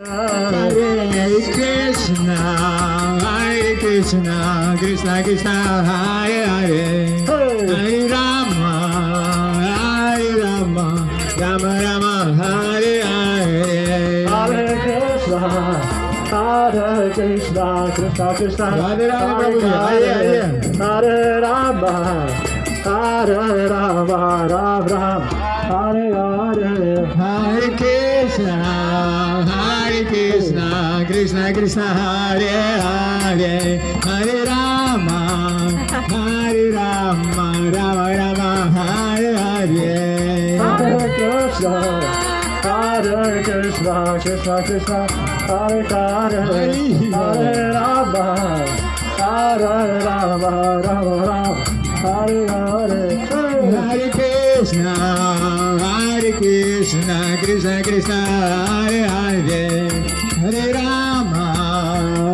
Hare Krishna, Hare Krishna, Krishna Krishna, Hare Hare, Hare Rama, Hare Rama, Rama Rama, Hare Hare. Hare Krishna, Krishna Krishna, Radhe Radhe Prabhu, Hare Rama, Hare Rama, Ram Ram, Hare Hare. Hare Krishna, Hare Krishna, Krishna Krishna, Hare Hare, Hare Rama, Hare Rama, Rama Rama, Hare Hare. Hare Krishna, Krishna Krishna, Hare Hare, Hare Rama, Hare Rama, Rama Rama, Hare Hare. Hare Krishna, Hare Krishna, Krishna Krishna, Hare Hare, Hare Rama,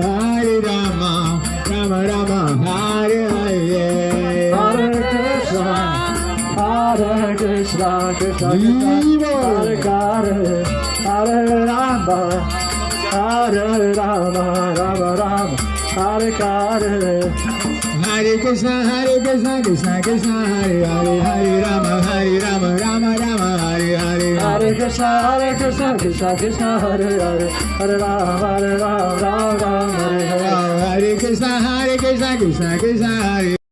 Hare Rama, Rama Rama, Hare Hare. Hare Krishna, Krishna Krishna, Hare Hare, Hare Rama, Hare Rama, Rama Rama, Hare Hare. Hare Krishna, Krishna Krishna, Hare Hare, Hare Rama, Rama Rama, Hare Hare. Hare Krishna, Krishna Krishna, Hare Hare, Hare Rama, Rama Rama, Hare Hare. Hare Krishna, Krishna Krishna, Hare